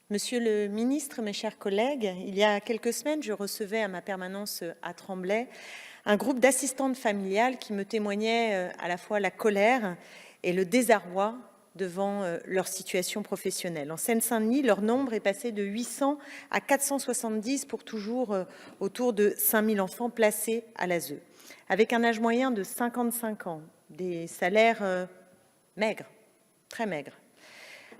Monsieur le ministre, mes chers collègues, il y a quelques semaines, je recevais à ma permanence à Tremblay un groupe d'assistantes familiales qui me témoignaient à la fois la colère et le désarroi devant leur situation professionnelle. En Seine-Saint-Denis, leur nombre est passé de 800 à 470 pour toujours autour de 5000 enfants placés à l'ASE. Avec un âge moyen de 55 ans, des salaires maigres, très maigres,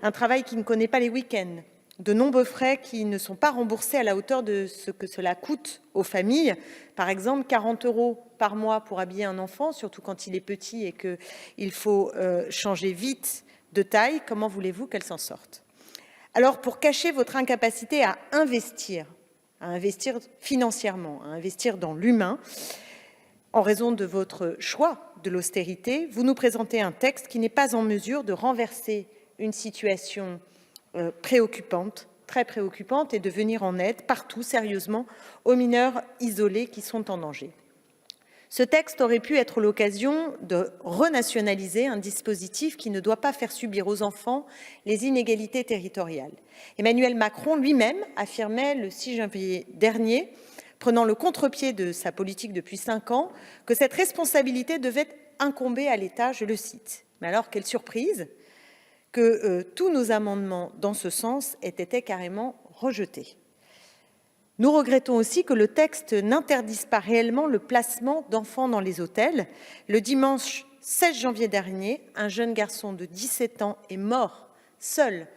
un travail qui ne connaît pas les week-ends, de nombreux frais qui ne sont pas remboursés à la hauteur de ce que cela coûte aux familles. Par exemple, 40 € par mois pour habiller un enfant, surtout quand il est petit et qu'il faut changer vite de taille. Comment voulez-vous qu'elle s'en sorte? Alors, pour cacher votre incapacité à investir financièrement, à investir dans l'humain, en raison de votre choix de l'austérité, vous nous présentez un texte qui n'est pas en mesure de renverser une situation préoccupante, très préoccupante, et de venir en aide partout sérieusement aux mineurs isolés qui sont en danger. Ce texte aurait pu être l'occasion de renationaliser un dispositif qui ne doit pas faire subir aux enfants les inégalités territoriales. Emmanuel Macron lui-même affirmait le 6 janvier dernier, prenant le contre-pied de sa politique depuis 5 ans, que cette responsabilité devait incomber à l'État, je le cite. Mais alors, quelle surprise que tous nos amendements dans ce sens aient été carrément rejetés. Nous regrettons aussi que le texte n'interdise pas réellement le placement d'enfants dans les hôtels. Le dimanche 16 janvier dernier, un jeune garçon de 17 ans est mort seul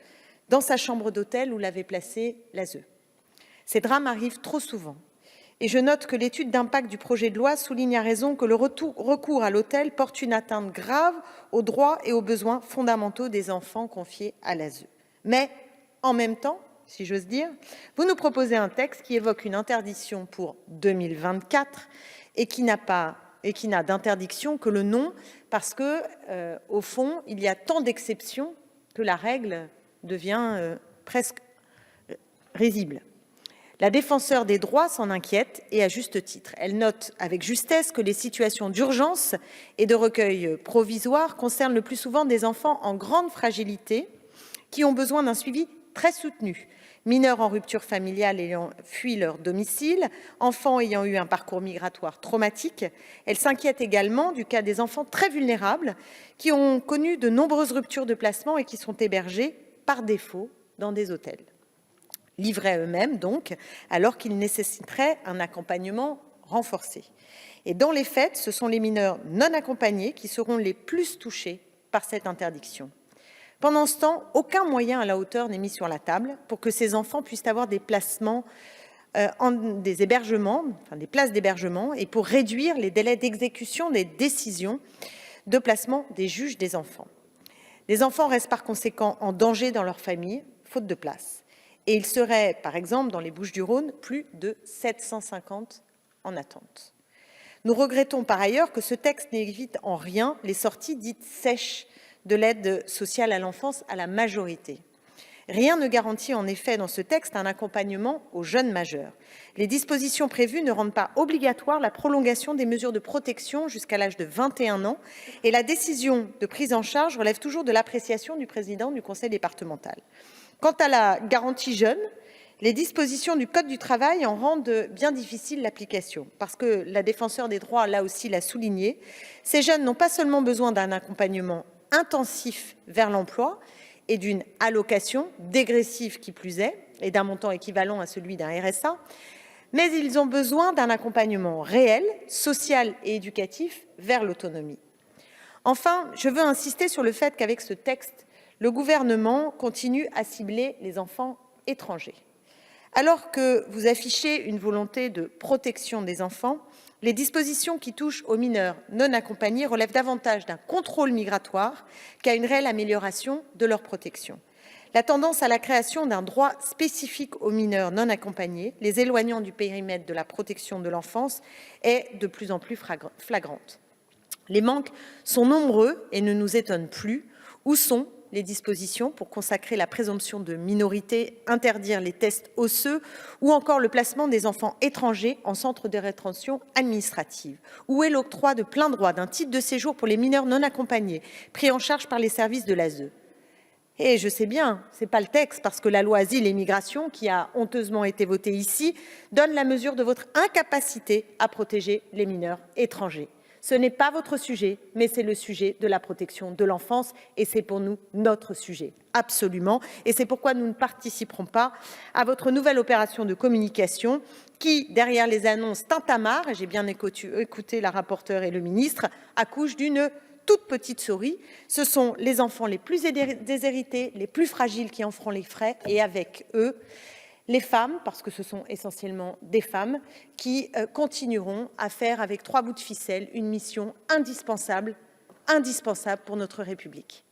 dans sa chambre d'hôtel où l'avait placé l'ASE. Ces drames arrivent trop souvent. Et je note que l'étude d'impact du projet de loi souligne à raison que le recours à l'hôtel porte une atteinte grave aux droits et aux besoins fondamentaux des enfants confiés à l'ASE. Mais, en même temps, si j'ose dire, vous nous proposez un texte qui évoque une interdiction pour 2024 et qui n'a d'interdiction que le nom, parce que, au fond, il y a tant d'exceptions que la règle devient presque risible. La défenseure des droits s'en inquiète, et à juste titre. Elle note avec justesse que les situations d'urgence et de recueil provisoire concernent le plus souvent des enfants en grande fragilité qui ont besoin d'un suivi très soutenu. Mineurs en rupture familiale ayant fui leur domicile, enfants ayant eu un parcours migratoire traumatique. Elle s'inquiète également du cas des enfants très vulnérables qui ont connu de nombreuses ruptures de placement et qui sont hébergés par défaut dans des hôtels. Livrés à eux-mêmes, donc, alors qu'ils nécessiteraient un accompagnement renforcé. Et dans les faits, ce sont les mineurs non accompagnés qui seront les plus touchés par cette interdiction. Pendant ce temps, aucun moyen à la hauteur n'est mis sur la table pour que ces enfants puissent avoir des placements, des hébergements, des places d'hébergement, et pour réduire les délais d'exécution des décisions de placement des juges des enfants. Les enfants restent par conséquent en danger dans leur famille, faute de place. Et il serait, par exemple, dans les Bouches-du-Rhône, plus de 750 en attente. Nous regrettons par ailleurs que ce texte n'évite en rien les sorties dites sèches de l'aide sociale à l'enfance à la majorité. Rien ne garantit en effet dans ce texte un accompagnement aux jeunes majeurs. Les dispositions prévues ne rendent pas obligatoire la prolongation des mesures de protection jusqu'à l'âge de 21 ans et la décision de prise en charge relève toujours de l'appréciation du président du conseil départemental. Quant à la garantie jeune, les dispositions du Code du travail en rendent bien difficile l'application, parce que la défenseure des droits, là aussi, l'a souligné. Ces jeunes n'ont pas seulement besoin d'un accompagnement intensif vers l'emploi et d'une allocation dégressive qui plus est, et d'un montant équivalent à celui d'un RSA, mais ils ont besoin d'un accompagnement réel, social et éducatif vers l'autonomie. Enfin, je veux insister sur le fait qu'avec ce texte, le gouvernement continue à cibler les enfants étrangers. Alors que vous affichez une volonté de protection des enfants, les dispositions qui touchent aux mineurs non accompagnés relèvent davantage d'un contrôle migratoire qu'à une réelle amélioration de leur protection. La tendance à la création d'un droit spécifique aux mineurs non accompagnés, les éloignant du périmètre de la protection de l'enfance, est de plus en plus flagrante. Les manques sont nombreux et ne nous étonnent plus. Où sont les dispositions pour consacrer la présomption de minorité, interdire les tests osseux ou encore le placement des enfants étrangers en centre de rétention administrative? Où est l'octroi de plein droit d'un titre de séjour pour les mineurs non accompagnés, pris en charge par les services de l'ASE? Et je sais bien, ce n'est pas le texte, parce que la loi Asile et Migration, qui a honteusement été votée ici, donne la mesure de votre incapacité à protéger les mineurs étrangers. Ce n'est pas votre sujet, mais c'est le sujet de la protection de l'enfance, et c'est pour nous notre sujet, absolument. Et c'est pourquoi nous ne participerons pas à votre nouvelle opération de communication qui, derrière les annonces tintamarre, et j'ai bien écouté la rapporteure et le ministre, accouche d'une toute petite souris. Ce sont les enfants les plus déshérités, les plus fragiles qui en feront les frais, et avec eux, les femmes, parce que ce sont essentiellement des femmes, qui continueront à faire avec 3 bouts de ficelle une mission indispensable pour notre République.